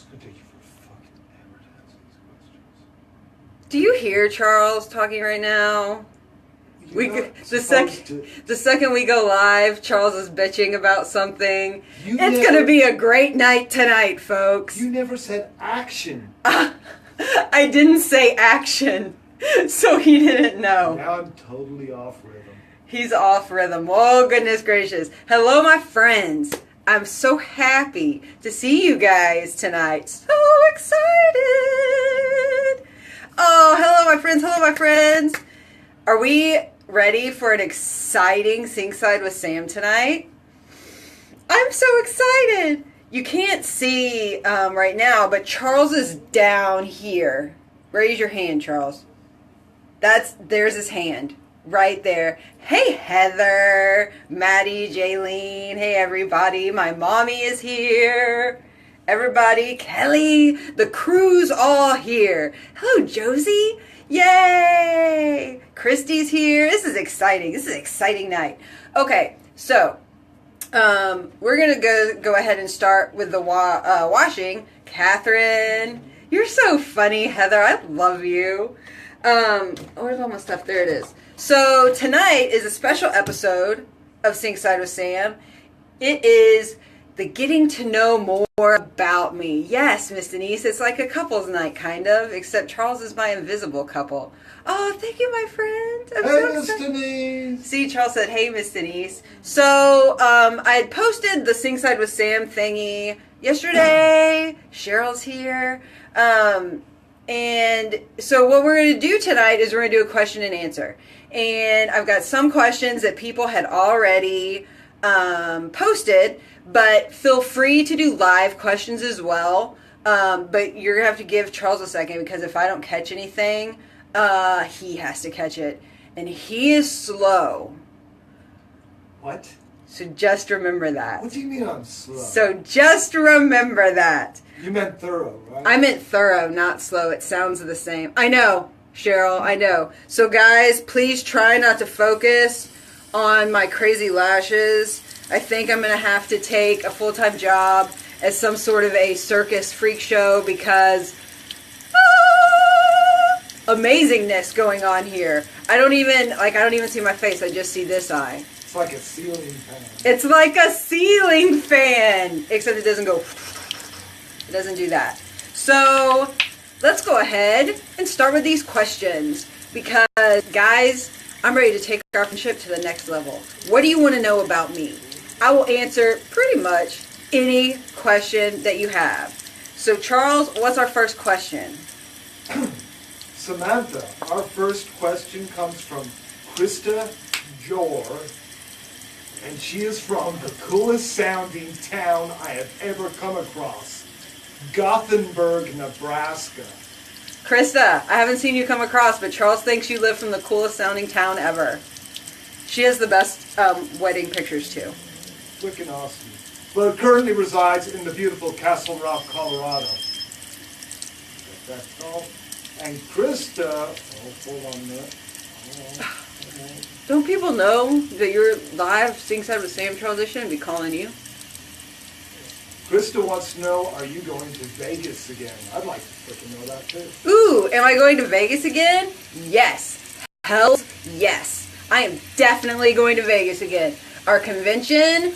gonna take you for fucking ever to answer these questions. Do you hear Charles talking right now? The second we go live, Charles is bitching about something. It's gonna be a great night tonight, folks. You never said action. I didn't say action, so he didn't know. Now I'm totally off rhythm. He's off rhythm. Oh, goodness gracious. Hello, my friends. I'm so happy to see you guys tonight. So excited. Oh, hello, my friends. Hello, my friends. Are we ready for an exciting Sinkside with Sam tonight? I'm so excited. You can't see right now, but Charles is down here. Raise your hand, Charles. There's his hand. Right there. Hey, Heather, Maddie, Jaylene. Hey, everybody. My mommy is here. Everybody. Kelly. The crew's all here. Hello, Josie. Yay. Christy's here. This is exciting. This is an exciting night. Okay, so we're going to go ahead and start with the washing. Catherine. You're so funny, Heather. I love you. Where's all my stuff? There it is. So tonight is a special episode of Sinkside with Sam. It is the getting to know more about me. Yes, Miss Denise, it's like a couple's night, kind of, except Charles is my invisible couple. Oh, thank you, my friend. Hey, Miss Denise. See, Charles said, hey, Miss Denise. So I had posted the Sinkside with Sam thingy yesterday. Cheryl's here. And so what we're going to do tonight is we're going to do a question and answer. And I've got some questions that people had already posted, but feel free to do live questions as well. But you're going to have to give Charles a second, because if I don't catch anything, he has to catch it. And he is slow. What? So just remember that. What do you mean I'm slow? So just remember that. You meant thorough, right? I meant thorough, not slow. It sounds the same. I know, Cheryl, I know. So guys, please try not to focus on my crazy lashes. I think I'm going to have to take a full-time job as some sort of a circus freak show, because amazingness going on here. I don't even see my face. I just see this eye. It's like a ceiling fan. It's like a ceiling fan, except it doesn't go. It doesn't do that. So let's go ahead and start with these questions, because guys, I'm ready to take our friendship to the next level. What do you want to know about me? I will answer pretty much any question that you have. So Charles, what's our first question? Samantha, our first question comes from Krista Jor, and she is from the coolest sounding town I have ever come across, Gothenburg, Nebraska. Krista, I haven't seen you come across, but Charles thinks you live from the coolest sounding town ever. She has the best wedding pictures too. Freaking awesome. But currently resides in the beautiful Castle Rock, Colorado. That's all. And Krista, hold on a minute. Don't people know that you're live Sinkside with Sam, Charles? They shouldn't be calling you. Krista wants to know, are you going to Vegas again? I'd like to freaking know that too. Ooh, am I going to Vegas again? Yes. Hell yes. I am definitely going to Vegas again. Our convention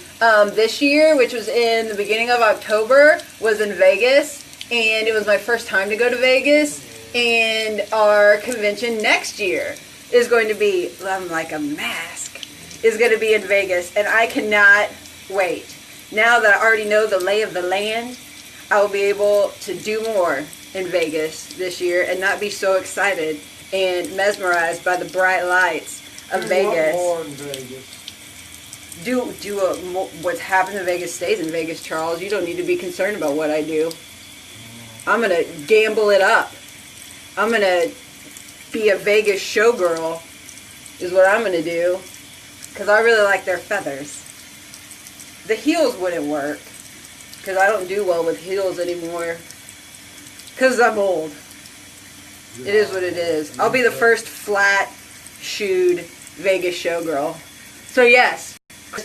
this year, which was in the beginning of October, was in Vegas. And it was my first time to go to Vegas. And our convention next year is going to be, I'm like a mask, is going to be in Vegas. And I cannot wait. Now that I already know the lay of the land, I will be able to do more in Vegas this year and not be so excited and mesmerized by the bright lights of Vegas. More in Vegas. What's happened in Vegas stays in Vegas, Charles. You don't need to be concerned about what I do. I'm going to gamble it up. I'm going to be a Vegas showgirl is what I'm going to do, because I really like their feathers. The heels wouldn't work, because I don't do well with heels anymore, because I'm old. Yeah. It is what it is. I'll be the first flat-shoed Vegas showgirl. So yes,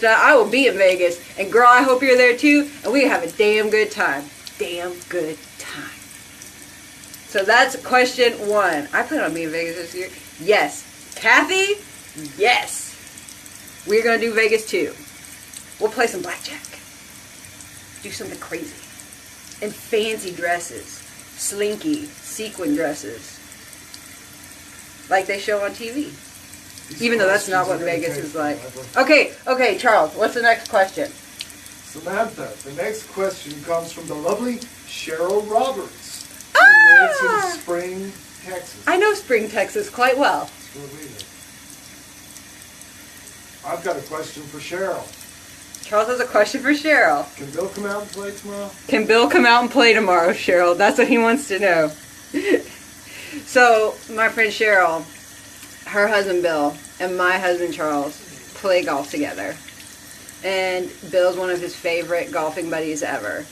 I will be in Vegas, and girl, I hope you're there too, and we have a damn good time. damn good time. So that's question 1. I plan on being in Vegas this year. Yes. Kathy? Yes. We're going to do Vegas too. We'll play some blackjack. Do something crazy. In fancy dresses. Slinky, sequin dresses. Like they show on TV. Even though that's not what Vegas is like. Okay, Charles, what's the next question? Samantha, the next question comes from the lovely Cheryl Roberts. Who lives in Spring, Texas. I know Spring, Texas quite well. That's where we live. I've got a question for Cheryl. Charles has a question for Cheryl. Can Bill come out and play tomorrow? Can Bill come out and play tomorrow, Cheryl? That's what he wants to know. So, my friend Cheryl, her husband Bill, and my husband Charles play golf together. And Bill's one of his favorite golfing buddies ever.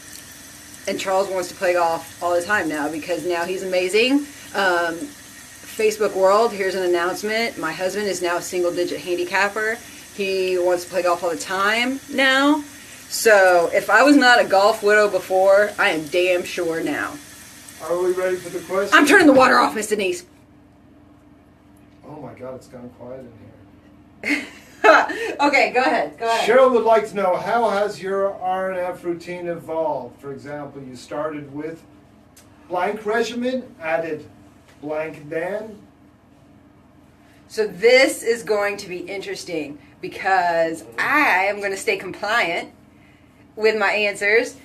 And Charles wants to play golf all the time now because now he's amazing. Facebook world, here's an announcement. My husband is now a single-digit handicapper. He wants to play golf all the time now. So if I was not a golf widow before, I am damn sure now. Are we ready for the question? I'm turning the water off, Miss Denise. Oh my God, it's gone quiet in here. Okay, go ahead. Cheryl would like to know, how has your RNF routine evolved? For example, you started with blank regimen, added blank then. So this is going to be interesting because I am going to stay compliant with my answers.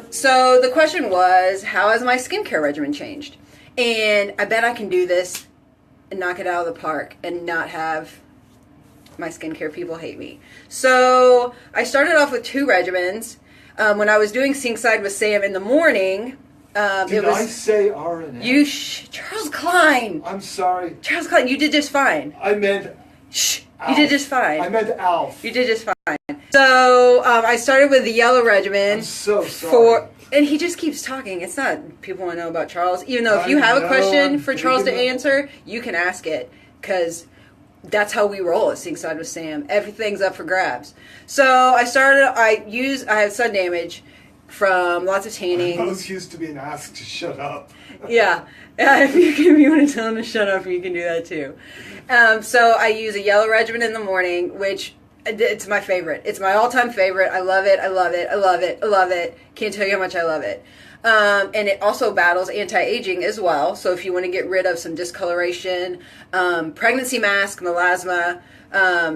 So the question was, how has my skincare regimen changed? And I bet I can do this and knock it out of the park and not have my skincare people hate me. So I started off with 2 regimens. When I was doing Sinkside with Sam in the morning, Did I say RNF? Charles Klein. I'm sorry. Charles Klein, you did just fine. I meant You did just fine. I meant Alf. You did just fine. So I started with the yellow regimen. I'm so sorry. And he just keeps talking. It's not people want to know about Charles. Even though if you have a question for Charles to answer, you can ask it. Because that's how we roll at Sinkside with Sam. Everything's up for grabs. So I have sun damage from lots of tanning. I was used to being asked to shut up. Yeah. If you want to tell him to shut up, you can do that too. So I use a yellow regimen in the morning, which it's my favorite. It's my all-time favorite. I love it. I love it. I love it. I love it. Can't tell you how much I love it. And it also battles anti-aging as well. So if you want to get rid of some discoloration, pregnancy mask, melasma,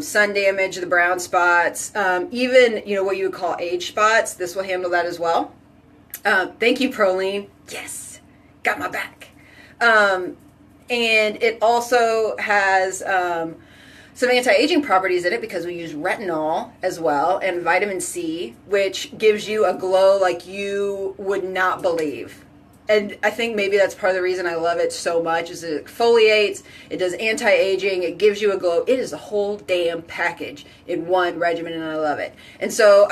sun damage, the brown spots, even what you would call age spots, this will handle that as well. Thank you, Proline. Yes, got my back. And it also has some anti-aging properties in it because we use retinol as well and vitamin C, which gives you a glow like you would not believe. And I think maybe that's part of the reason I love it so much is it exfoliates, it does anti-aging, it gives you a glow. It is a whole damn package in one regimen and I love it. And so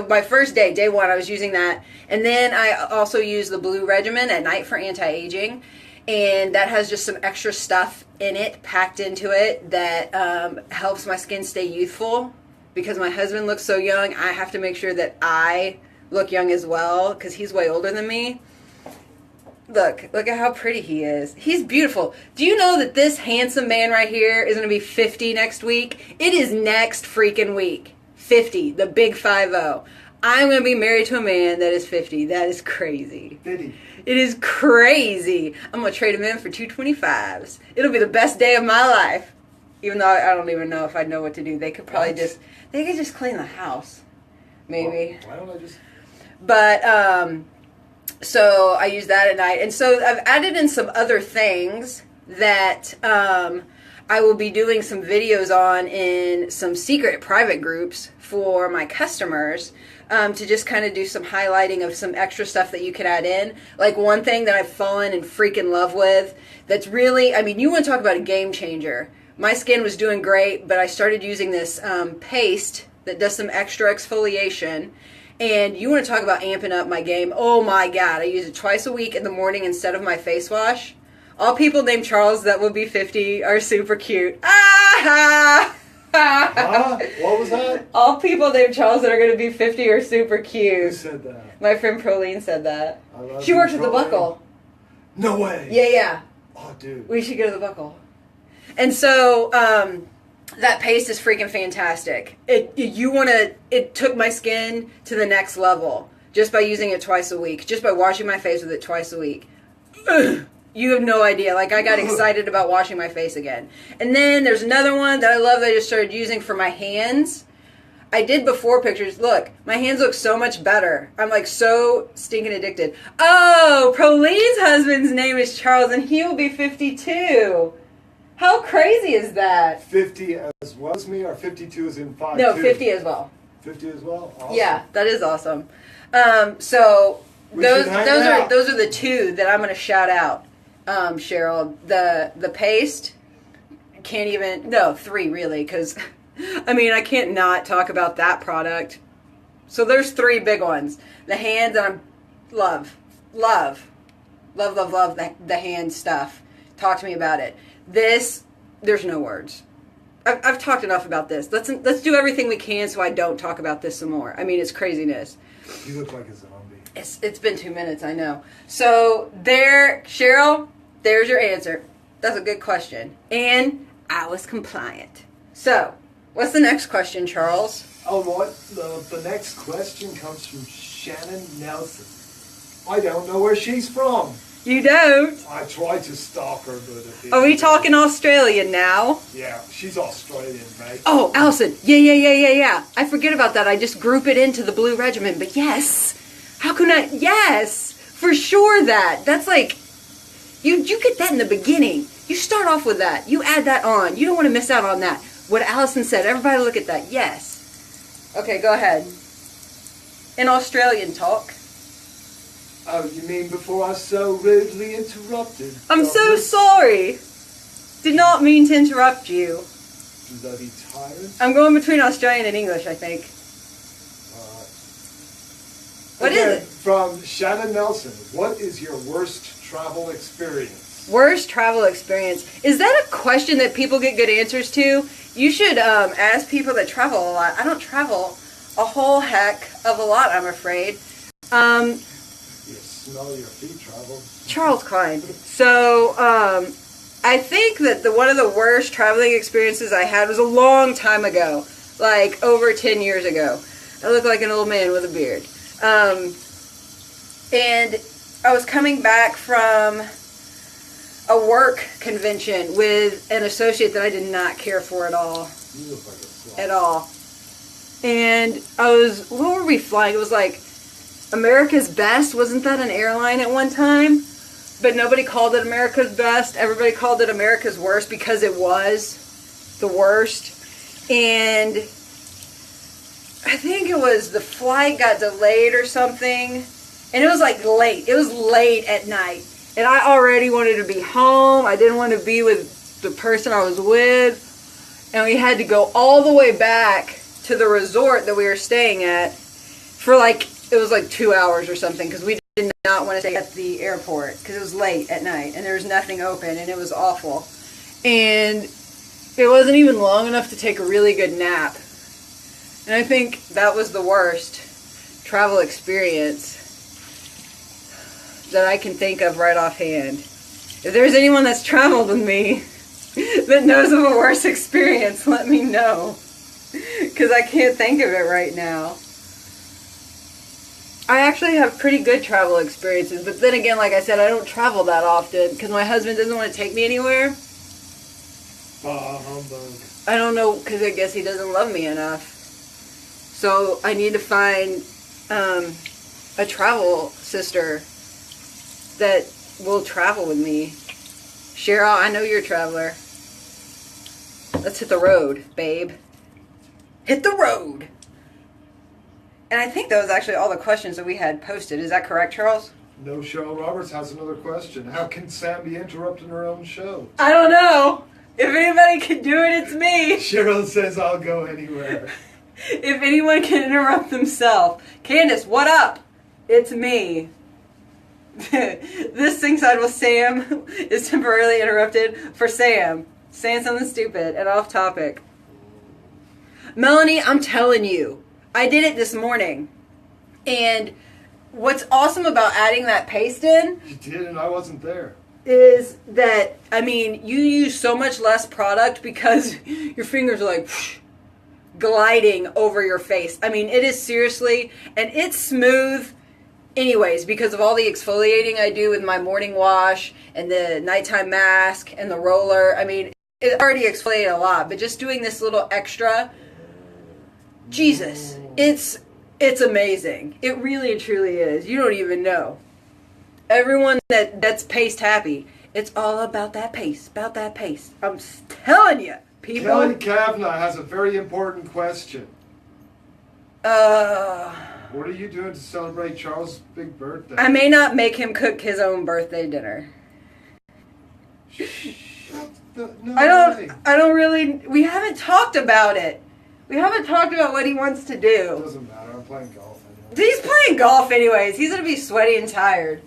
my first day 1, I was using that. And then I also use the blue regimen at night for anti-aging. And that has just some extra stuff in it, packed into it, that helps my skin stay youthful. Because my husband looks so young, I have to make sure that I look young as well, because he's way older than me. Look at how pretty he is. He's beautiful. Do you know that this handsome man right here is going to be 50 next week? It is next freaking week. 50, the big 50. I'm going to be married to a man that is 50. That is crazy. 50. It is crazy. I'm going to trade him in for 225s. It'll be the best day of my life. Even though I don't even know if I know what to do. They could probably just clean the house. Maybe. Well, why don't I just... But, so I use that at night. And so I've added in some other things that I will be doing some videos on in some secret private groups for my customers. To just kind of do some highlighting of some extra stuff that you could add in. Like one thing that I've fallen in freaking love with that's really, you want to talk about a game changer. My skin was doing great, but I started using this paste that does some extra exfoliation. And you want to talk about amping up my game. Oh my God, I use it twice a week in the morning instead of my face wash. All people named Charles that will be 50 are super cute. Ah! Huh? What was that? All people named Charles that are going to be 50 are super Who cute. said that? My friend Proline said that. I love She you, works at the Proline. Buckle. No way. Yeah. Oh, dude. We should go to the Buckle. And so, that paste is freaking fantastic. It took my skin to the next level just by using it twice a week, just by washing my face with it twice a week. Ugh. You have no idea. Like, I got excited about washing my face again. And then there's another one that I love that I just started using for my hands. I did before pictures. Look, my hands look so much better. I'm like so stinking addicted. Oh, Proline's husband's name is Charles and he will be 52. How crazy is that? 50 as well as me, or 52 is in 5? No, 50 as well. 50 as well? Awesome. Yeah, that is awesome. So those should hang out. are the two that I'm going to shout out. Cheryl, the paste, can't even, no, 3 really, because, I mean, I can't not talk about that product. So there's 3 big ones. The hands, and I love the hand stuff. Talk to me about it. This, there's no words. I've talked enough about this. Let's do everything we can so I don't talk about this some more. I mean, it's craziness. You look like a zombie. It's been 2 minutes, I know. So there, Cheryl, there's your answer. That's a good question. And I was compliant. So, what's the next question, Charles? Oh, what? The next question comes from Shannon Nelson. I don't know where she's from. You don't? I tried to stalk her, but it didn't. Are we talking Australian now? Yeah, she's Australian, mate. Oh, Allison. Yeah. I forget about that. I just group it into the Blue Regiment. But yes. How can I? Yes. For sure that. That's like, you get that in the beginning. You start off with that. You add that on. You don't want to miss out on that. What Allison said. Everybody look at that. Yes. Okay, go ahead. In Australian talk. Oh, you mean before I was so rudely interrupted? I'm so sorry. Did not mean to interrupt you. Bloody tyrant. I'm going between Australian and English, I think. What is it? From Shannon Nelson, what is your worst travel experience? Worst travel experience. Is that a question that people get good answers to? You should ask people that travel a lot. I don't travel a whole heck of a lot, I'm afraid. You smell your feet travel. Charles Klein. So, I think that one of the worst traveling experiences I had was a long time ago. Like, over 10 years ago. I look like an old man with a beard. And I was coming back from a work convention with an associate that I did not care for at all. You look like a sloth. At all. And what were we flying? It was like America's Best. Wasn't that an airline at one time? But nobody called it America's Best. Everybody called it America's Worst because it was the worst. And I think it was the flight got delayed or something. And it was like late. It was late at night. And I already wanted to be home. I didn't want to be with the person I was with. And we had to go all the way back to the resort that we were staying at for like, it was like 2 hours or something. Because we did not want to stay at the airport. Because it was late at night. And there was nothing open. And it was awful. And it wasn't even long enough to take a really good nap. And I think that was the worst travel experience that I can think of right offhand. If there's anyone that's traveled with me that knows of a worse experience, let me know. Because I can't think of it right now. I actually have pretty good travel experiences, but then again, like I said, I don't travel that often because my husband doesn't want to take me anywhere. Humbug. I don't know, because I guess he doesn't love me enough. So I need to find a travel sister that will travel with me. Cheryl, I know you're a traveler. Let's hit the road, babe. Hit the road! And I think that was actually all the questions that we had posted. Is that correct, Charles? No, Cheryl Roberts has another question. How can Sam be interrupting her own show? I don't know. If anybody can do it, it's me. Cheryl says I'll go anywhere. If anyone can interrupt themselves. Candace, what up? It's me. This Sinkside with Sam is temporarily interrupted for Sam saying something stupid and off topic. Melanie, I'm telling you, I did it this morning. And what's awesome about adding that paste in... You did, and I wasn't there. ...is that, I mean, you use so much less product because your fingers are like... Whoosh, gliding over your face. I mean, it is seriously... And it's smooth anyways because of all the exfoliating I do with my morning wash and the nighttime mask and the roller. I mean, it already exfoliated a lot, but just doing this little extra... Jesus, it's amazing. It really and truly is. You don't even know. Everyone that's paste happy, it's all about that paste, I'm telling you, people. Kelly Kavanaugh has a very important question. What are you doing to celebrate Charles' big birthday? I may not make him cook his own birthday dinner. No I don't really, we haven't talked about it. We haven't talked about what he wants to It do. doesn't matter. I'm playing golf anyway. He's playing golf anyways. He's going to be sweaty and tired.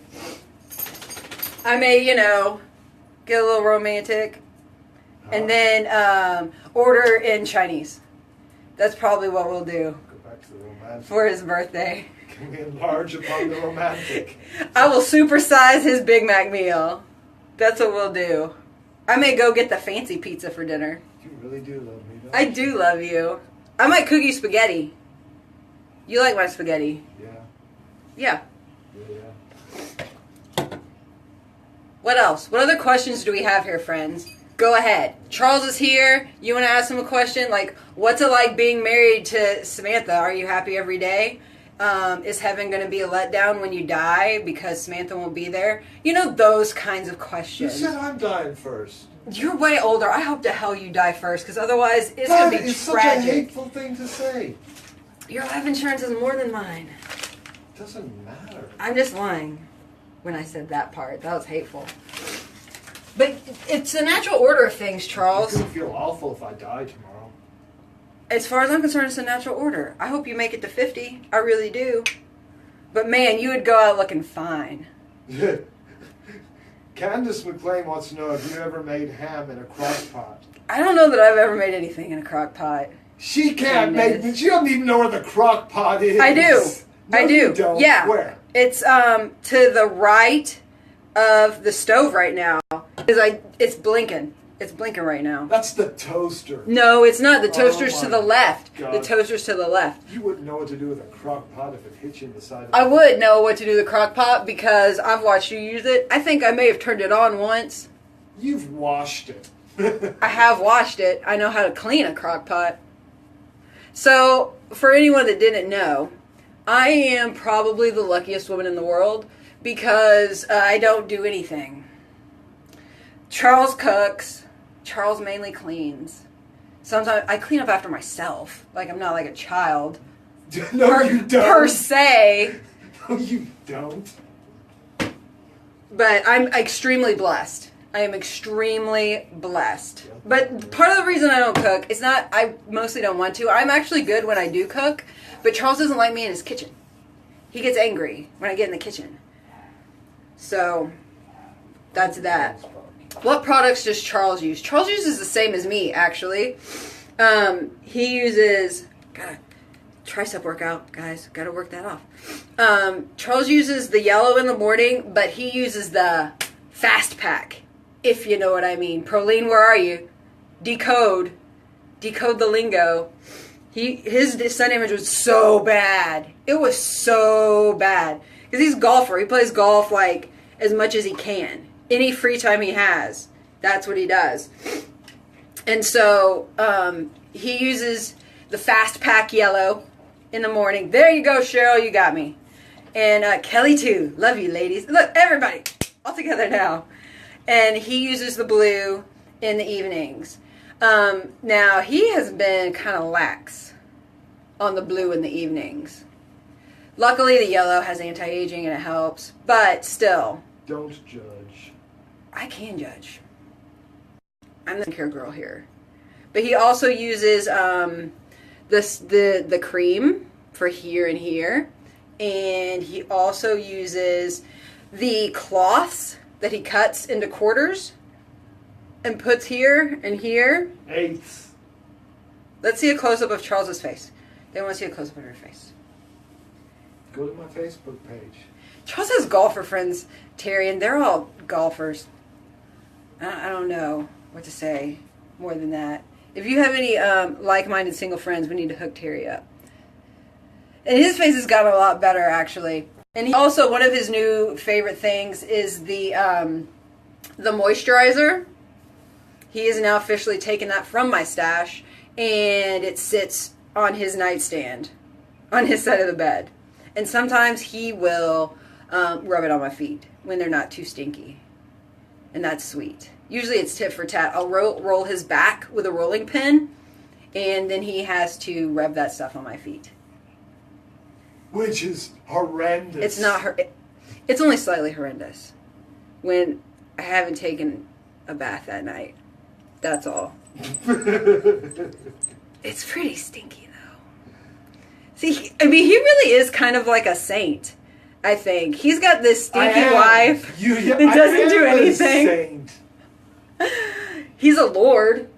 I may, get a little romantic. And then order in Chinese. That's probably what we'll do. Go back to the romantic. For his birthday. Can we enlarge upon the romantic? I will supersize his Big Mac meal. That's what we'll do. I may go get the fancy pizza for dinner. You really do love me, don't I you? do love you. I might cook you spaghetti. You like my spaghetti? Yeah. Yeah. What else? What other questions do we have here, friends? Go ahead. Charles is here. You want to ask him a question? Like, what's it like being married to Samantha? Are you happy every day? Is heaven going to be a letdown when you die because Samantha won't be there? Those kinds of You questions. said I'm dying first. You're way older. I hope to hell you die first because otherwise it's going to be That is such a tragic. hateful thing to say. Your life insurance is more than mine. It doesn't matter. I'm just lying when I said that part. That was hateful. But it's the natural order of things, Charles. It's going to feel awful if I die tomorrow. As far as I'm concerned, it's the natural order. I hope you make it to 50. I really do. But man, you would go out looking fine. Candace McLean wants to know if you ever made ham in a crock pot. I don't know that I've ever made anything in a crock pot. She can't Candace. make. She doesn't even know where the crock pot is. I do. No, I do. You don't. Yeah. Where? It's to the right of the stove right now. It's blinking. It's blinking right now. That's the toaster. No, it's not. The toaster's Oh to my the left. God. The toaster's to the left. You wouldn't know what to do with a crock pot if it hit you in the side of I the would know what to do with the crock pot because I've watched you use it. I think I may have turned it on once. You've washed it. I have washed it. I know how to clean a crock pot. So, for anyone that didn't know, I am probably the luckiest woman in the world because I don't do anything. Charles cooks. Charles mainly cleans. Sometimes I clean up after myself. Like I'm not like a child. No, you don't. Per se. No, you don't. But I'm extremely blessed. I am extremely blessed. But part of the reason I don't cook is not, I mostly don't want to. I'm actually good when I do cook, but Charles doesn't like me in his kitchen. He gets angry when I get in the kitchen. So, that's that. What products does Charles use? Charles uses the same as me, actually. He uses, gotta tricep workout, guys. Gotta work that off. Charles uses the yellow in the morning, but he uses the fast pack, if you know what I mean. Proline, where are you? Decode the lingo. His sun image was so bad. It was so bad. Because he's a golfer. He plays golf like as much as he can. Any free time he has, that's what he does. And so he uses the fast pack yellow in the morning. There you go, Cheryl. You got me. And Kelly too. Love you, ladies. Look, everybody. All together now. And he uses the blue in the evenings. Now, he has been kind of lax on the blue in the evenings. Luckily, the yellow has anti-aging and it helps. But still. Don't judge. I can judge. I'm the skincare girl here. But he also uses the cream for here and here. And he also uses the cloths that he cuts into quarters and puts here and here. Eighths. Let's see a close-up of Charles's face. They want to see a close-up of your face. Go to my Facebook page. Charles has golfer friends, Terry, and they're all golfers. I don't know what to say more than that. If you have any like-minded single friends, we need to hook Terry up. And his face has gotten a lot better, actually. And he also, one of his new favorite things is the moisturizer. He has now officially taken that from my stash, and it sits on his nightstand, on his side of the bed. And sometimes he will rub it on my feet when they're not too stinky. And that's sweet. Usually it's tit for tat. I'll roll his back with a rolling pin, and then he has to rub that stuff on my feet. Which is horrendous. It's not it's only slightly horrendous when I haven't taken a bath that night. That's all. It's pretty stinky, though. See, I mean, he really is kind of like a saint, I think. He's got this stinky wife that doesn't do anything. He's a lord.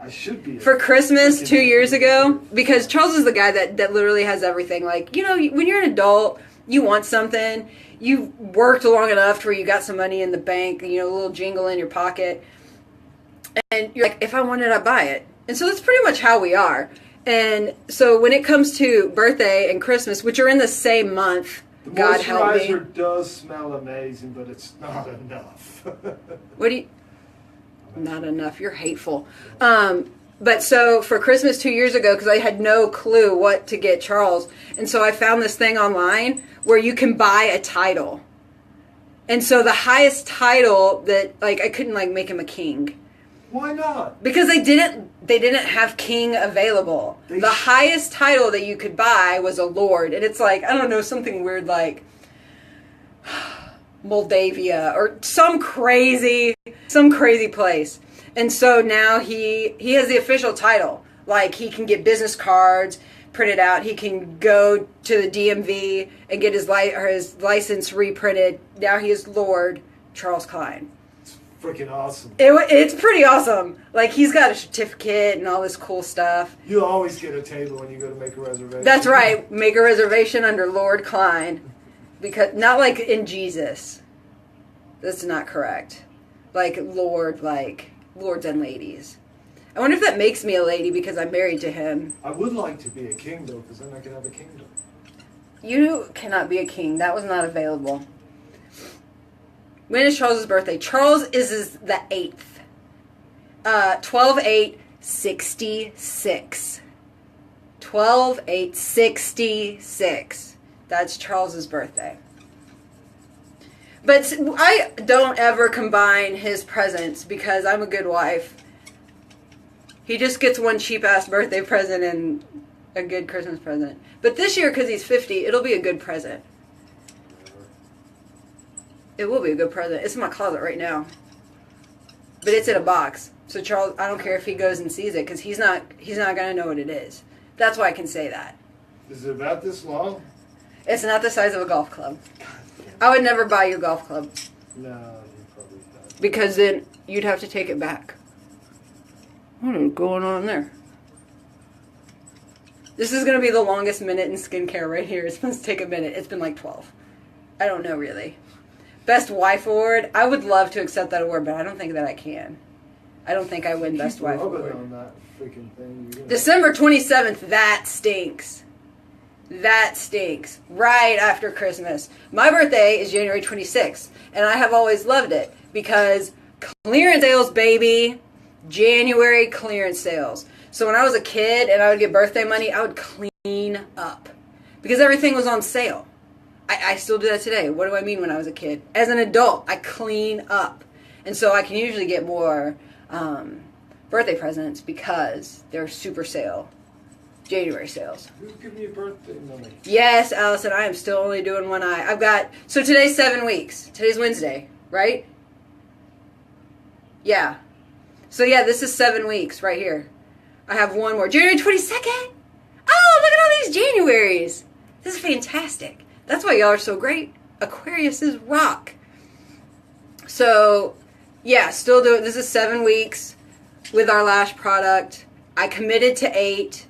I should be. For Christmas 2 years ago, because Charles is the guy that literally has everything. Like, you know, when you're an adult, you want something. You worked long enough to where you got some money in the bank, you know, a little jingle in your pocket. And you're like, if I want it, I buy it. And so that's pretty much how we are. And so when it comes to birthday and Christmas, which are in the same month, God help me. The moisturizer does smell amazing, but it's not enough. What do you... Not enough. You're hateful. But so for Christmas 2 years ago, because I had no clue what to get Charles, and so I found this thing online where you can buy a title. And so the highest title that, like, I couldn't, like, make him a king. Why not? Because they didn't have king available. The highest title that you could buy was a lord. And it's like, I don't know, something weird like Moldavia or some crazy place. And so now he has the official title. Like, he can get business cards printed out. He can go to the DMV and get his license reprinted. Now he is Lord Charles Klein. Freaking awesome. It's pretty awesome. Like, he's got a certificate and all this cool stuff. You'll always get a table when you go to make a reservation. That's right. Make a reservation under Lord Klein. Because, not like in Jesus. That's not correct. Like, Lord, like, lords and ladies. I wonder if that makes me a lady because I'm married to him. I would like to be a king, though, because then I could have a kingdom. You cannot be a king. That was not available. When is Charles' birthday? Charles is the 8th. 12/8/66. 12/8/66. That's Charles' birthday. But I don't ever combine his presents because I'm a good wife. He just gets one cheap-ass birthday present and a good Christmas present. But this year, because he's 50, it'll be a good present. It will be a good present. It's in my closet right now. But it's in a box. So Charles, I don't care if he goes and sees it because he's not going to know what it is. That's why I can say that. Is it about this long? It's not the size of a golf club. I would never buy you a golf club. No, you probably not. Because then you'd have to take it back. What is going on there? This is going to be the longest minute in skincare right here. It's supposed to take a minute. It's been like 12. I don't know really. Best Wife Award. I would love to accept that award, but I don't think that I can. I don't think I win Best Wife Award. On that freaking thing. December 27th. That stinks. That stinks. Right after Christmas. My birthday is January 26th, and I have always loved it because clearance sales, baby. January clearance sales. So when I was a kid and I would get birthday money, I would clean up because everything was on sale. I still do that today. What do I mean when I was a kid? As an adult, I clean up. And so I can usually get more birthday presents because they're super sale. January sales. Who's giving you birthday money? Yes, Allison, I am still only doing one eye. So today's 7 weeks. Today's Wednesday, right? Yeah. So yeah, this is 7 weeks right here. I have one more. January 22nd? Oh, look at all these Januaries. This is fantastic. That's why y'all are so great. Aquarius is rock. So, yeah, still do it. This is 7 weeks with our lash product. I committed to 8,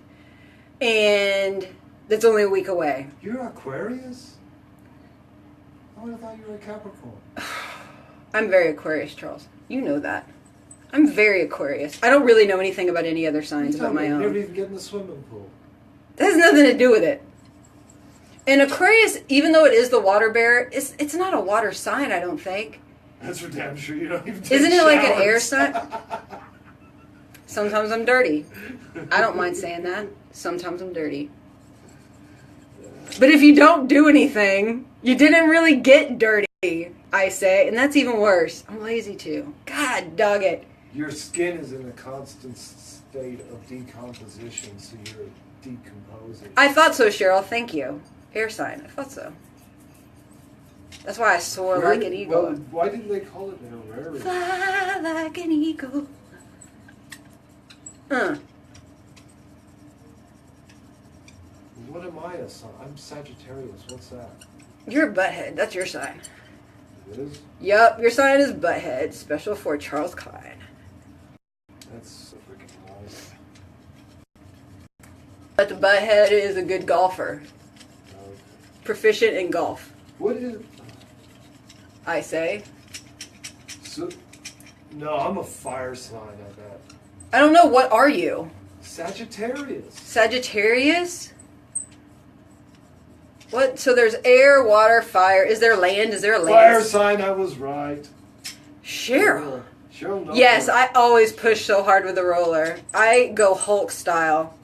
and that's only a week away. You're Aquarius? I would have thought you were a Capricorn. I'm very Aquarius, Charles. You know that. I'm very Aquarius. I don't really know anything about any other signs but my You own. never even get in the swimming pool. That has nothing to do with it. And Aquarius, even though it is the water bearer, it's not a water sign, I don't think. That's for damn sure. You don't even take Isn't it like an showers. air sign? Sometimes I'm dirty. I don't mind saying that. Sometimes I'm dirty. But if you don't do anything, you didn't really get dirty, I say. And that's even worse. I'm lazy too. God dog it. Your skin is in a constant state of decomposition, so you're decomposing. I thought so, Cheryl. Thank you. Air sign. I thought so. That's why I soar like an eagle. Well, why didn't they call it an Aquarius? Fly like an eagle. What am I a sign? I'm Sagittarius. What's that? You're a butthead. That's your sign. It is? Yup, your sign is butthead. Special for Charles Klein. That's a freaking lie. But the butthead is a good golfer. Okay. Proficient in golf, What is... I say. So, no, I'm a fire sign, I bet. I don't know, what are you? Sagittarius. Sagittarius? What? So there's air, water, fire. Is there land? Is there a land? Fire sign, I was right. Cheryl. Cheryl knows. Yes, I always push so hard with the roller. I go Hulk style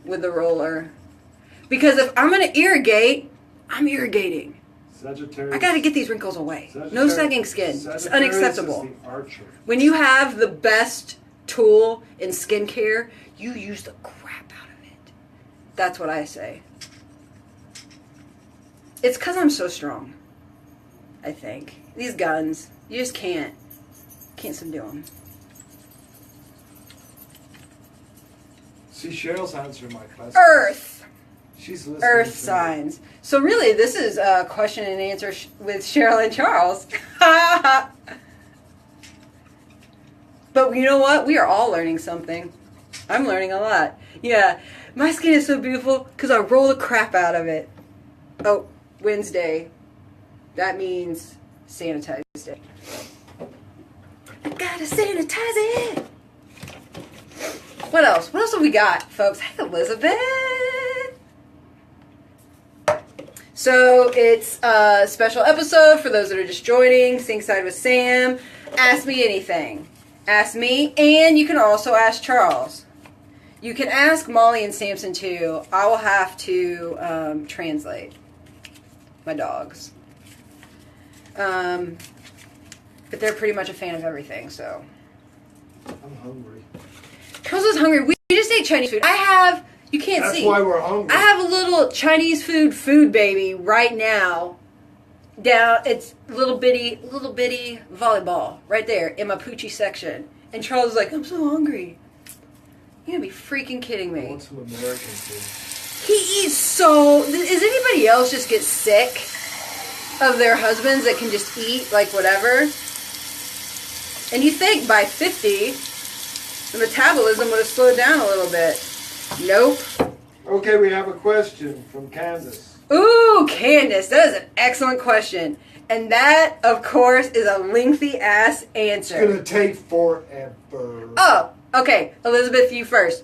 with the roller. Because if I'm going to irrigate, I'm irrigating. Sagittarius. I got to get these wrinkles away. No sagging skin. It's Sagittarius unacceptable. is the archer. When you have the best tool in skincare, you use the crap out of it. That's what I say. It's because I'm so strong, I think. These guns, you just can't subdue them. See, Cheryl's answering my question. Earth. She's listening. Earth to me. signs. So really, this is a question and answer with Cheryl and Charles. But you know what? We are all learning something. I'm learning a lot. Yeah, my skin is so beautiful because I roll the crap out of it. Oh, Wednesday. That means sanitize day. I gotta sanitize it. What else? What else have we got, folks? Hey, Elizabeth. So it's a special episode for those that are just joining. Sinkside with Sam. Ask me anything. Ask me, and you can also ask Charles. You can ask Molly and Samson too. I will have to translate my dogs. But they're pretty much a fan of everything, so. I'm hungry. Charles is hungry. We just ate Chinese food. You can't That's see. why we're hungry. I have a little Chinese food baby right now. Down, it's little bitty volleyball right there in my poochie section. And Charles is like, I'm so hungry. You're gonna be freaking kidding I me. want some American food. He eats so. Does anybody else just get sick of their husbands that can just eat like whatever? And you think by 50, the metabolism would have slowed down a little bit. Nope. Okay, we have a question from Candace. Ooh, Candace, that is an excellent question. And that, of course, is a lengthy-ass answer. It's going to take forever. Oh, okay. Elizabeth, you first.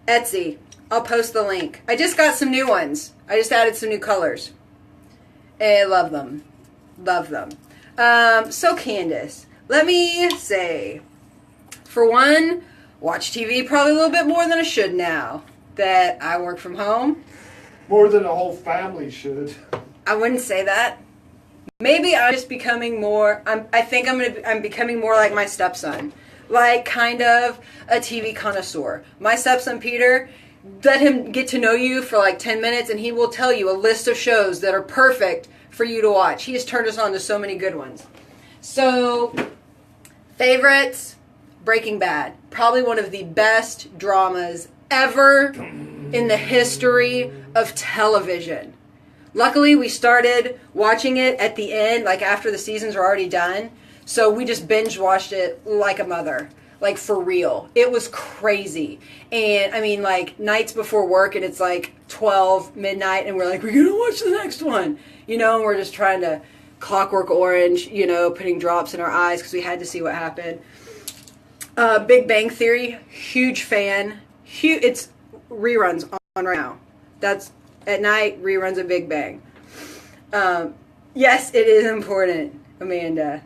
Etsy. I'll post the link. I just got some new ones. I just added some new colors. I love them. Love them. So, Candace, let me say, for one, watch TV probably a little bit more than I should now that I work from home. More than a whole family should. I wouldn't say that. Maybe I'm just becoming more. I'm becoming more like my stepson, like kind of a TV connoisseur. My stepson Peter, let him get to know you for like 10 minutes, and he will tell you a list of shows that are perfect for you to watch. He has turned us on to so many good ones. So, favorites: Breaking Bad, probably one of the best dramas ever in the history of television. Luckily, we started watching it at the end, like after the seasons were already done. So we just binge watched it like a mother. Like, for real. It was crazy. And, I mean, like, nights before work, and it's like 12, midnight, and we're like, we're going to watch the next one. You know, and we're just trying to Clockwork Orange, you know, putting drops in our eyes because we had to see what happened. Big Bang Theory, huge fan. It's reruns on right now. That's at night, reruns of Big Bang. Yes, it is important, Amanda.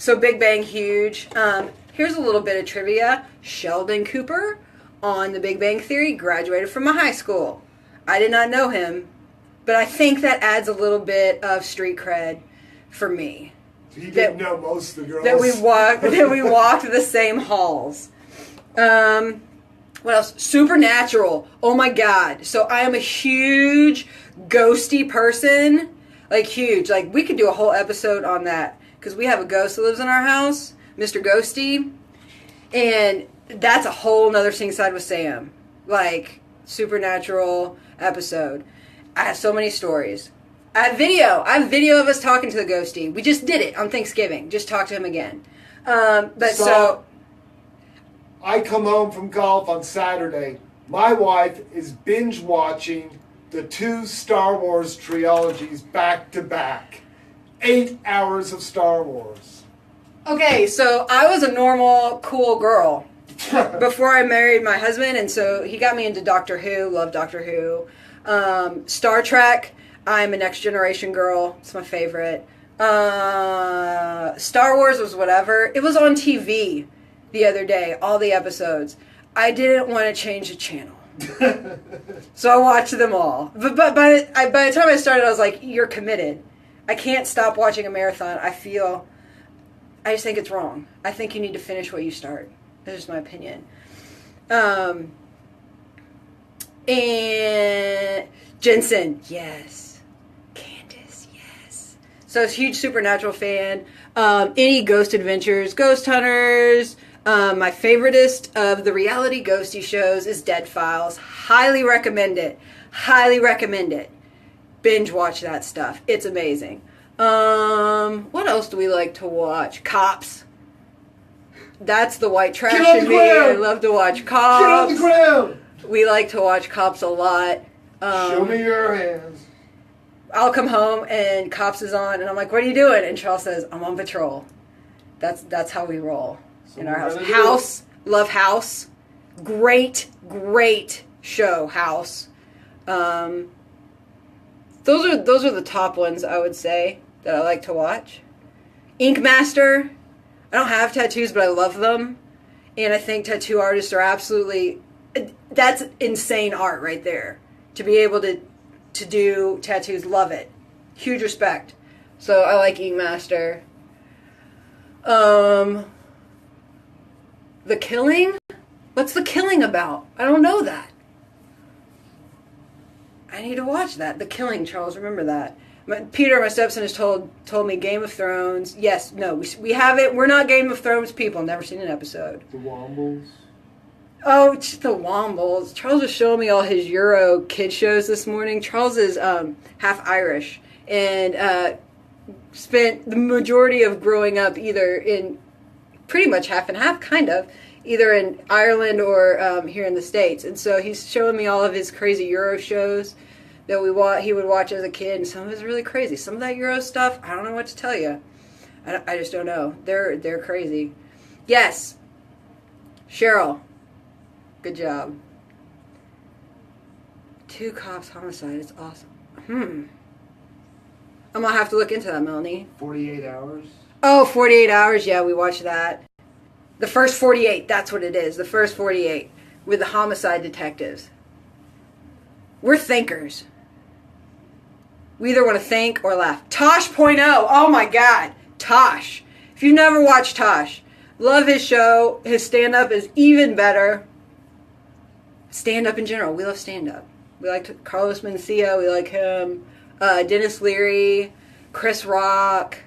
So Big Bang, huge. Here's a little bit of trivia. Sheldon Cooper on The Big Bang Theory graduated from my high school. I did not know him, but I think that adds a little bit of street cred for me. You didn't know most of the girls. That we walked the same halls. What else? Supernatural. Oh my God. So I am a huge ghosty person. Like, huge. Like, we could do a whole episode on that. Because we have a ghost that lives in our house, Mr. Ghosty. And that's a whole nother Sinkside with Sam. Like, supernatural episode. I have so many stories. I have video of us talking to the ghosty. We just did it on Thanksgiving. Just talk to him again. So I come home from golf on Saturday. My wife is binge watching the 2 Star Wars trilogies back to back. 8 hours of Star Wars. Okay, so I was a normal, cool girl before I married my husband, and so he got me into Doctor Who. Love Doctor Who. Star Trek. I'm a Next Generation girl. It's my favorite. Star Wars was whatever. It was on TV the other day, all the episodes. I didn't want to change the channel. So I watched them all. But by the time I started, I was like, you're committed. I can't stop watching a marathon. I just think it's wrong. I think you need to finish what you start. That's just my opinion. And Jensen, yes. Candace, yes. So I was a huge Supernatural fan. Any Ghost Adventures, Ghost Hunters. My favoriteest of the reality ghosty shows is Dead Files. Highly recommend it. Highly recommend it. Binge watch that stuff. It's amazing. What else do we like to watch? Cops. That's the white trash in me. I love to watch Cops. Get on the ground! We like to watch Cops a lot. Show me your hands. I'll come home and Cops is on, and I'm like, "What are you doing?" And Charles says, "I'm on patrol." That's how we roll in our house. House, love House. Great show, House. Those are the top ones I would say that I like to watch. Ink Master. I don't have tattoos, but I love them, and I think tattoo artists are absolutely. That's insane art right there. To be able to do tattoos, love it. Huge respect. So I like Ink Master. The Killing? What's The Killing about? I don't know that. I need to watch that. The Killing, Charles, remember that. Peter, my stepson, has told me Game of Thrones. Yes, no, we haven't. We're not Game of Thrones people. Never seen an episode. The Wombles. Oh, it's the Wombles. Charles was showing me all his Euro kid shows this morning. Charles is half Irish and spent the majority of growing up either in pretty much half and half, kind of, either in Ireland or here in the States. And so he's showing me all of his crazy Euro shows that he would watch as a kid, and some of it's really crazy. Some of that Euro stuff, I don't know what to tell you. I just don't know. They're crazy. Yes, Cheryl. Good job. 2 Cops Homicide. It's awesome. I'm gonna have to look into that, Melanie. 48 Hours. Oh, 48 Hours. Yeah, we watched that. The first 48. That's what it is. The first 48 with the homicide detectives. We're thinkers. We either want to think or laugh. Tosh.0. Oh my God. Tosh. If you've never watched Tosh, love his show. His stand-up is even better. Stand-up in general. We love stand-up. We like Carlos Mencia. We like him. Dennis Leary. Chris Rock.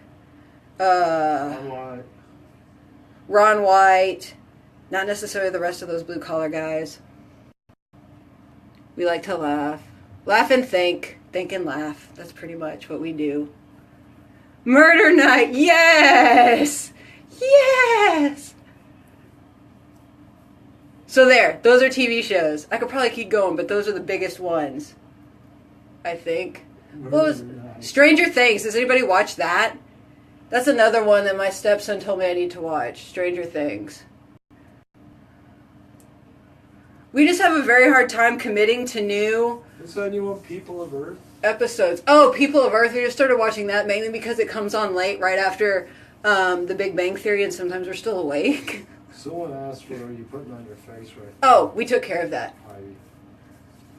Ron White. Not necessarily the rest of those blue-collar guys. We like to laugh. Laugh and think. Think and laugh. That's pretty much what we do. Murder Night. Yes! Yes! So there, those are TV shows. I could probably keep going, but those are the biggest ones, I think. What was Stranger Things? Does anybody watch that? That's another one that my stepson told me I need to watch. Stranger Things. We just have a very hard time committing to new... Is that anyone People of Earth? Episodes. Oh, People of Earth. We just started watching that mainly because it comes on late right after The Big Bang Theory, and sometimes we're still awake. Someone asked what are you putting on your face right now? Oh, we took care of that. Heidi.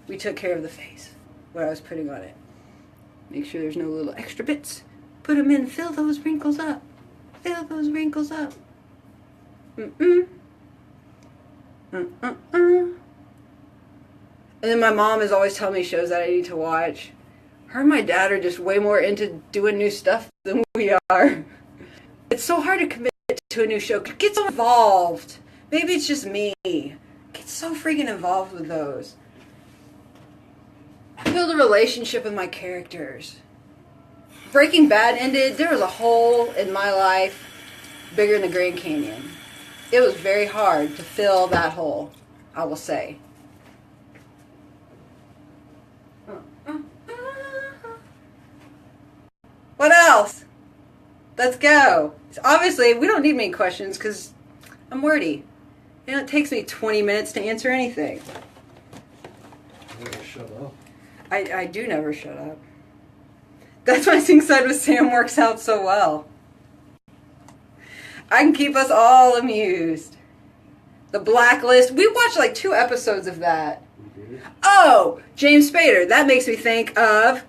We took care of the face, what I was putting on it. Make sure there's no little extra bits. Put them in. Fill those wrinkles up. Fill those wrinkles up. Mm-mm. Mm-mm-mm. And then my mom is always telling me shows that I need to watch. Her and my dad are just way more into doing new stuff than we are. It's so hard to commit to a new show. Get so involved. Maybe it's just me. Get so freaking involved with those. Build a relationship with my characters. Breaking Bad ended. There was a hole in my life bigger than the Grand Canyon. It was very hard to fill that hole, I will say. What else? Let's go. Obviously, we don't need many questions because I'm wordy. And it takes me 20 minutes to answer anything. Never shut up. I do never shut up. That's why Sinkside with Sam works out so well. I can keep us all amused. The Blacklist. We watched like 2 episodes of that. Oh, James Spader. That makes me think of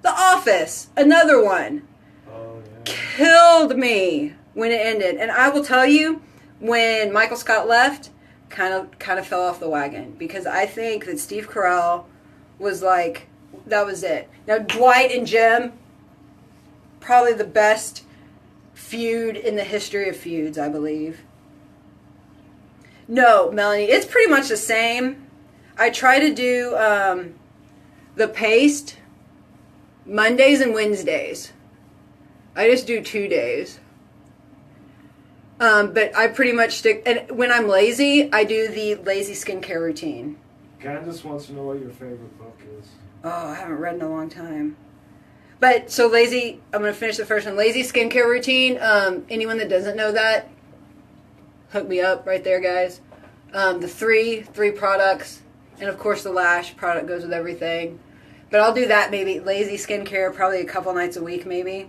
The Office. Another one. Oh, yeah. Killed me when it ended. And I will tell you, when Michael Scott left, kind of fell off the wagon. Because I think that Steve Carell was like, that was it. Now, Dwight and Jim, probably the best feud in the history of feuds, I believe. No, Melanie, it's pretty much the same. I try to do the paste Mondays and Wednesdays. I just do 2 days. But I pretty much stick, and when I'm lazy, I do the lazy skincare routine. Candace wants to know what your favorite book is. Oh, I haven't read in a long time. But, so lazy, I'm going to finish the first one. Lazy skincare routine. Anyone that doesn't know that, hook me up right there, guys. The three products, and of course the lash product goes with everything. But I'll do that maybe, lazy skincare, probably a couple nights a week maybe.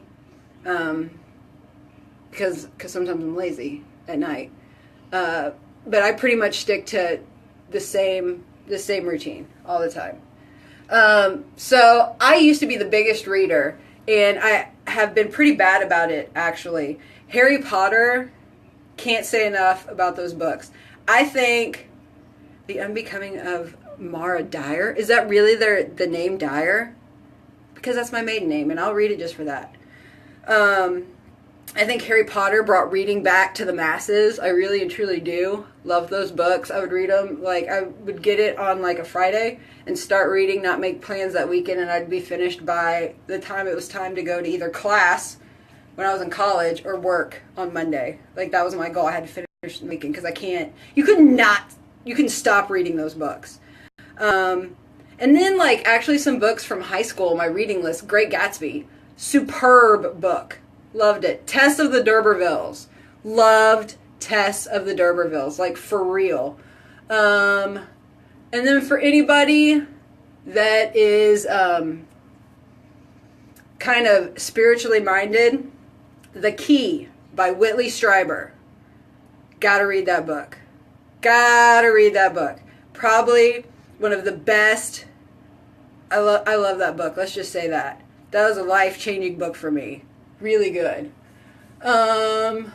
Because sometimes I'm lazy at night. But I pretty much stick to the same routine all the time. So I used to be the biggest reader, and I have been pretty bad about it, actually. Harry Potter, can't say enough about those books. I think The Unbecoming of Mara Dyer, is that really the name Dyer? Because that's my maiden name, and I'll read it just for that. I think Harry Potter brought reading back to the masses. I really and truly do. Love those books. I would read them. Like, I would get it on like a Friday and start reading, not make plans that weekend, and I'd be finished by the time it was time to go to either class when I was in college or work on Monday. Like, that was my goal. I had to finish the weekend because I can't. You can stop reading those books. And then, like, actually some books from high school, my reading list. Great Gatsby. Superb book. Loved it. Tess of the D'Urbervilles. Loved Tess of the D'Urbervilles. Like, for real. And then for anybody that is kind of spiritually minded, The Key by Whitley Strieber. Gotta read that book. Gotta read that book. Probably one of the best. I love that book. Let's just say that. That was a life-changing book for me. Really good. Oh,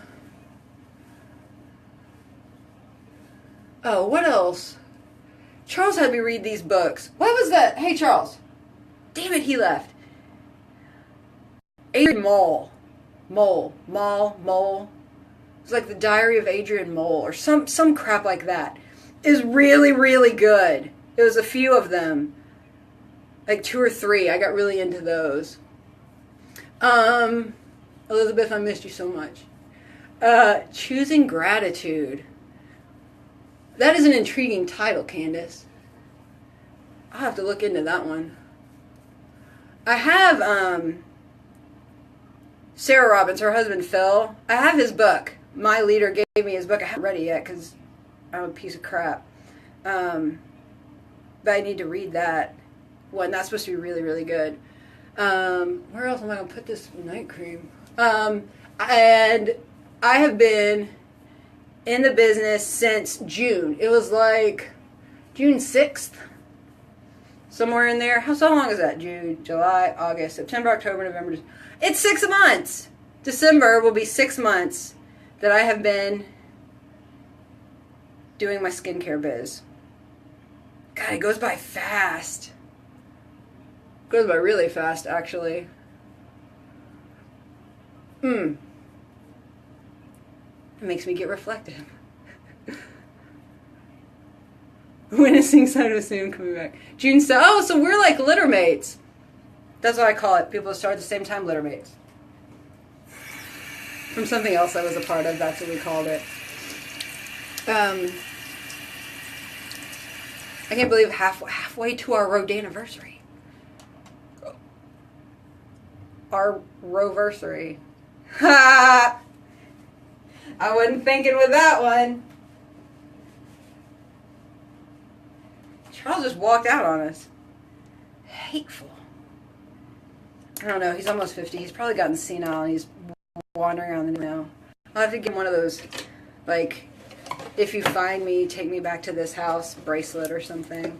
what else? Charles had me read these books. What was that? Hey, Charles. Damn it, he left. Adrian Mole. It's like the Diary of Adrian Mole or some crap like that. Is really, really good. It was a few of them. Like 2 or 3. I got really into those. Elizabeth, I missed you so much. Choosing Gratitude. That is an intriguing title, Candace. I'll have to look into that one. I have Sarah Robbins, her husband Phil. I have his book. My leader gave me his book. I haven't read it yet because I'm a piece of crap. But I need to read that one. That's supposed to be really, really good. Where else am I going to put this night cream? And I have been in the business since June. It was like June 6th. Somewhere in there. How long is that? June, July, August, September, October, November. It's 6 months. December will be 6 months that I have been doing my skincare biz. God, it goes by fast. It goes by really fast, actually. It makes me get reflective. When is Sinkside with Sam coming back? June 7th. Oh, so we're like litter mates. That's what I call it. People that start at the same time, litter mates. From something else I was a part of, that's what we called it. I can't believe halfway to our road anniversary. Our roversary. Ha! I wasn't thinking with that one. Charles just walked out on us. Hateful. I don't know. He's almost 50. He's probably gotten senile and he's wandering around the now. I'll have to get one of those, like, if you find me, take me back to this house bracelet or something.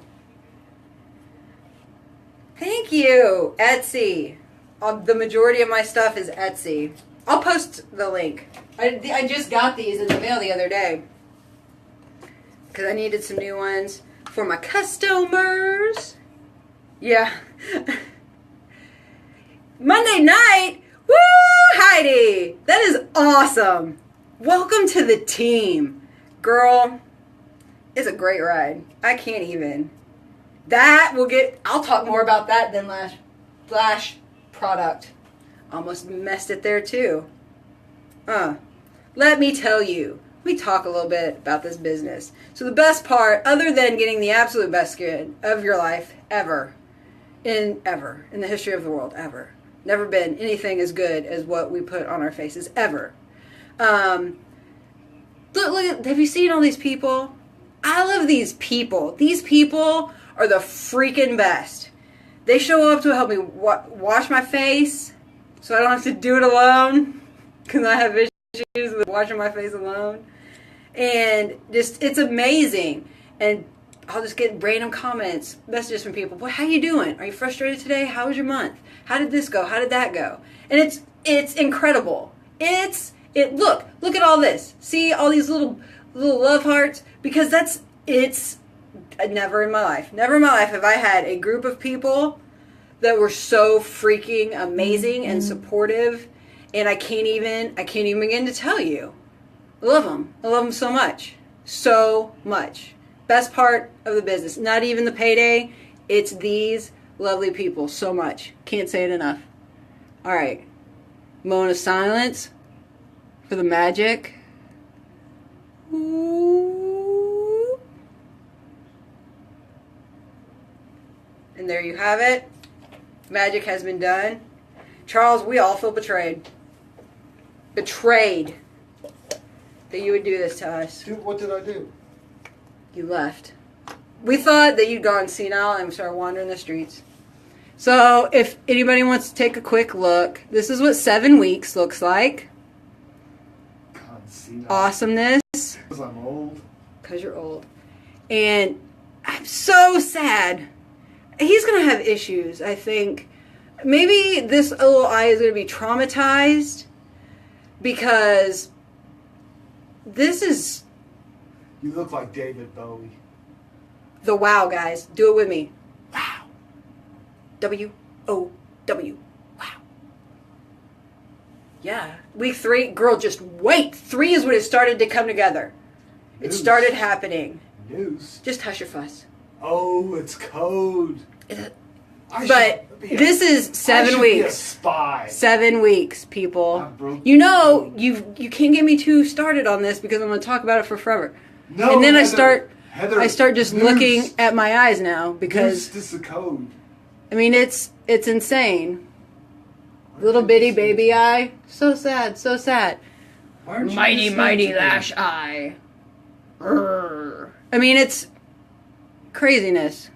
Thank you, Etsy. The majority of my stuff is Etsy. I'll post the link. I just got these in the mail the other day because I needed some new ones for my customers. Yeah. Monday night. Woo, Heidi. That is awesome. Welcome to the team. Girl, it's a great ride. I can't even. I'll talk more about that than Flash product. Almost messed it there too. Let me tell you. Let me talk a little bit about this business. So the best part, other than getting the absolute best skin of your life ever in the history of the world, ever. Never been anything as good as what we put on our faces, ever. Look, have you seen all these people? I love these people. These people are the freaking best. They show up to help me wash my face so I don't have to do it alone because I have issues with washing my face alone. And just, it's amazing. And I'll just get random comments, messages from people. Well, how you doing? Are you frustrated today? How was your month? How did this go? How did that go? And it's incredible. Look at all this. See all these little love hearts? Because it's never in my life have I had a group of people that were so freaking amazing and supportive, and I can't even begin to tell you. I love them so much. So much. Best part of the business. Not even the payday. It's these lovely people so much. Can't say it enough. All right. Moment of silence for the magic. Ooh. And there you have it. Magic has been done. Charles, we all feel betrayed. Betrayed. That you would do this to us. Dude, what did I do? You left. We thought that you'd gone senile and started wandering the streets. So if anybody wants to take a quick look, this is what 7 weeks looks like. God, senile. Awesomeness. Because I'm old. Because you're old. And I'm so sad. He's going to have issues, I think. Maybe this little eye is going to be traumatized because this is... You look like David Bowie. The wow, guys. Do it with me. Wow. W-O-W. Wow. Yeah. Week 3, girl, just wait. 3 is when it started to come together. It started happening. News. Just hush your fuss. Oh, it's code. But this is 7 weeks. Be a spy. 7 weeks, people. You know, you can't get me too started on this because I'm going to talk about it for forever. No, and then Heather, I start Heather, I start just looking at my eyes now because this is a code. I mean it's insane. Little bitty baby eye, so sad, so sad. Mighty lash eye. I mean it's craziness.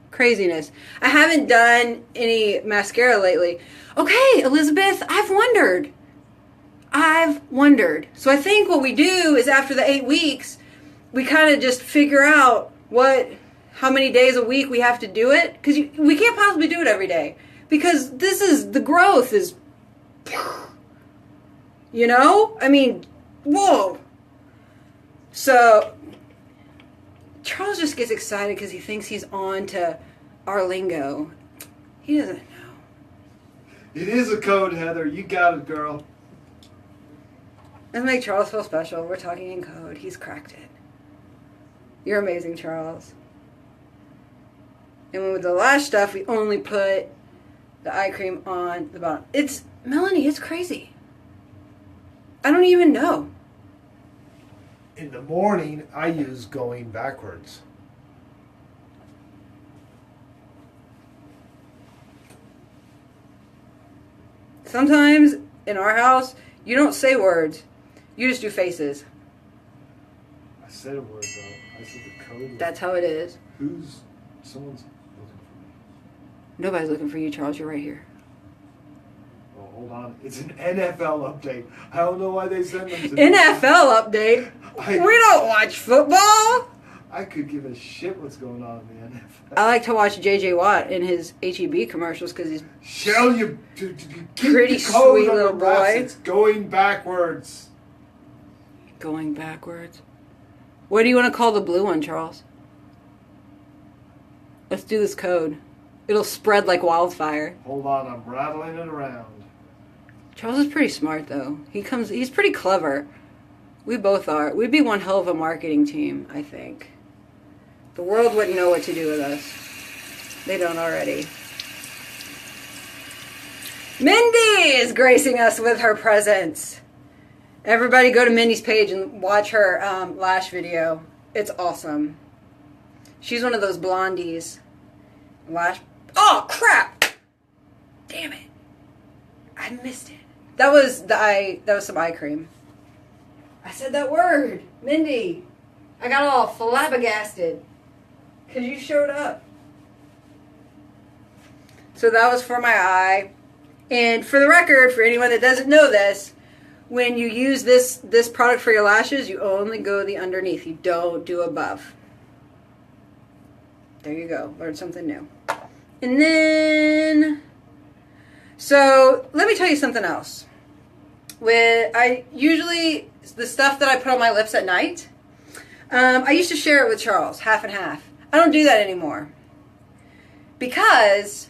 Craziness. I haven't done any mascara lately. Okay, Elizabeth, I've wondered. So I think what we do is after the 8 weeks, we kind of just figure out how many days a week we have to do it. Because we can't possibly do it every day. Because the growth is, you know? I mean, whoa. So, Charles just gets excited because he thinks he's on to our lingo. He doesn't know. It is a code, Heather. You got it, girl. Let's make Charles feel special. We're talking in code. He's cracked it. You're amazing, Charles. And with the lash stuff, we only put the eye cream on the bottom. Melanie, it's crazy. I don't even know. In the morning, I use going backwards. Sometimes in our house, you don't say words. You just do faces. I said a word, though. I said the code. That's how it is. Someone's looking for me. Nobody's looking for you, Charles. You're right here. Oh, hold on. It's an NFL update. I don't know why they send them to me. NFL update? We don't watch football. I could give a shit what's going on in the NFL. I like to watch J.J. Watt in his HEB commercials because he's Shell, you pretty sweet little boy. It's going backwards. Going backwards. What do you want to call the blue one, Charles? Let's do this code. It'll spread like wildfire. Hold on, I'm rattling it around. Charles is pretty smart, though. He's pretty clever. We both are. We'd be one hell of a marketing team, I think. The world wouldn't know what to do with us. They don't already. Mindy is gracing us with her presence. Everybody go to Mindy's page and watch her lash video. It's awesome. She's one of those blondies. Oh, crap! Damn it. I missed it. That was some eye cream. I said that word. Mindy. I got all flabbergasted. Because you showed up. So that was for my eye. And for the record, for anyone that doesn't know this, when you use this product for your lashes, you only go the underneath. You don't do above. There you go. Learned something new. And then, so let me tell you something else. The stuff that I put on my lips at night, I used to share it with Charles, half and half. I don't do that anymore. Because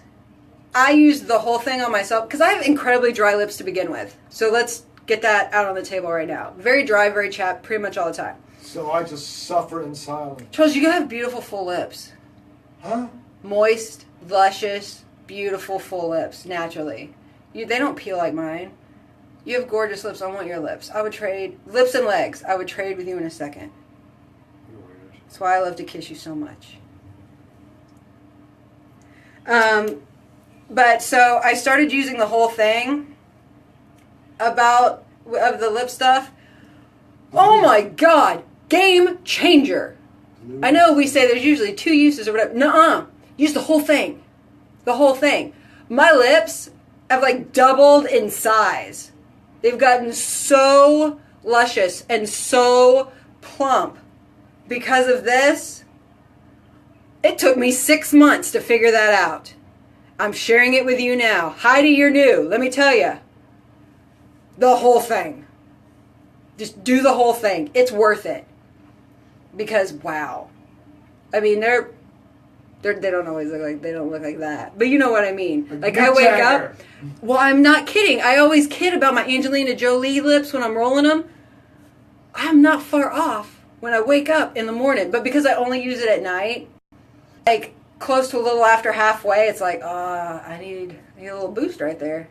I use the whole thing on myself, because I have incredibly dry lips to begin with. So let's get that out on the table right now. Very dry, very chapped, pretty much all the time. So I just suffer in silence. Charles, you have beautiful full lips. Huh? Moist, luscious, beautiful full lips, naturally. They don't peel like mine. You have gorgeous lips. I want your lips. I would trade lips and legs. I would trade with you in a second. You're weird. That's why I love to kiss you so much. But so I started using the whole thing of the lip stuff. Oh my God, game changer! I know we say there's usually 2 uses or whatever. Nuh-uh. Use the whole thing. The whole thing. My lips have like doubled in size. They've gotten so luscious and so plump because of this. It took me 6 months to figure that out. I'm sharing it with you now. Heidi, you're new. Let me tell you. The whole thing. Just do the whole thing. It's worth it. Because, wow. I mean, they don't always look like that. But you know what I mean. Like I wake up. Well, I'm not kidding. I always kid about my Angelina Jolie lips when I'm rolling them. I'm not far off when I wake up in the morning. But because I only use it at night, like close to a little after halfway, it's like, I need a little boost right there.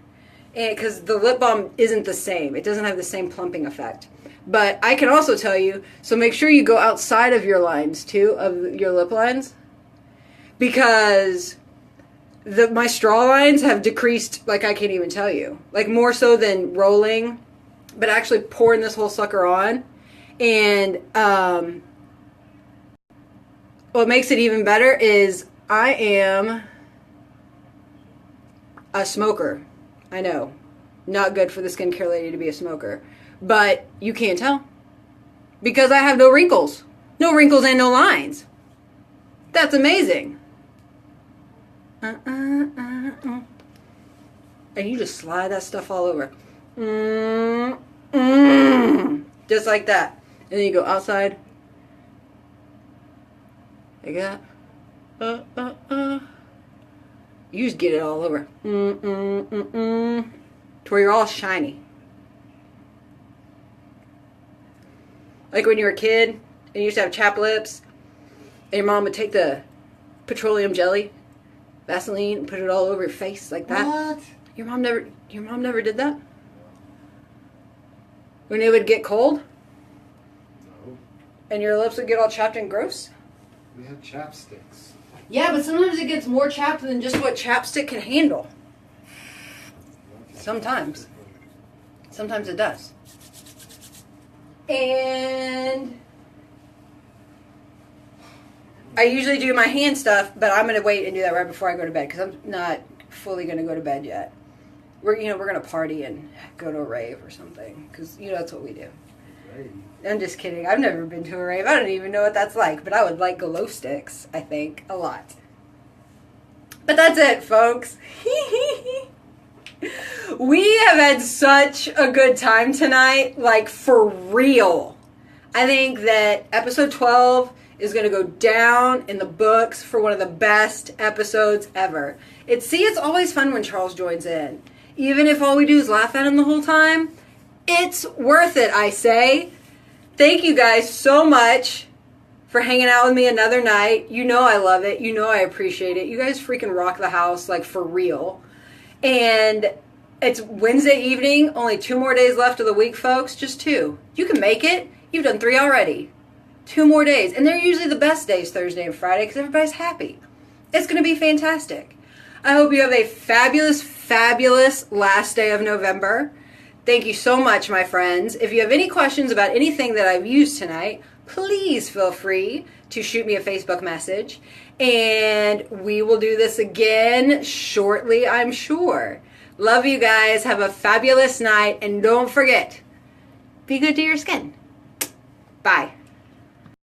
because the lip balm isn't the same. It doesn't have the same plumping effect. But I can also tell you, so make sure you go outside of your lines too, of your lip lines, because my straw lines have decreased like I can't even tell you. Like more so than rolling, but actually pouring this whole sucker on. And what makes it even better is I am a smoker. I know. Not good for the skincare lady to be a smoker. But you can't tell. Because I have no wrinkles. No wrinkles and no lines. That's amazing. And you just slide that stuff all over. Just like that. And then you go outside. Like that. You just get it all over. To where you're all shiny. Like when you were a kid and you used to have chapped lips, and your mom would take the petroleum jelly, Vaseline, and put it all over your face like that. What? Your mom never did that? When it would get cold? No. And your lips would get all chapped and gross? We had chapsticks. Yeah, but sometimes it gets more chapped than just what chapstick can handle. Sometimes. Sometimes it does. And I usually do my hand stuff, but I'm going to wait and do that right before I go to bed because I'm not fully going to go to bed yet. We're going to party and go to a rave or something because, that's what we do. Right. I'm just kidding. I've never been to a rave. I don't even know what that's like, but I would like glow sticks, I think, a lot. But that's it, folks. We have had such a good time tonight, like for real. I think that episode 12 is going to go down in the books for one of the best episodes ever. It's always fun when Charles joins in. Even if all we do is laugh at him the whole time, it's worth it, I say. Thank you guys so much for hanging out with me another night. You know I love it. You know I appreciate it. You guys freaking rock the house, like for real. And it's Wednesday evening. Only 2 more days left of the week, folks. Just 2. You can make it. You've done 3 already. 2 more days. And they're usually the best days, Thursday and Friday, because everybody's happy. It's going to be fantastic. I hope you have a fabulous, fabulous last day of November. Thank you so much, my friends. If you have any questions about anything that I've used tonight, please feel free to shoot me a Facebook message. And we will do this again shortly, I'm sure. Love you guys. Have a fabulous night. And don't forget, be good to your skin. Bye.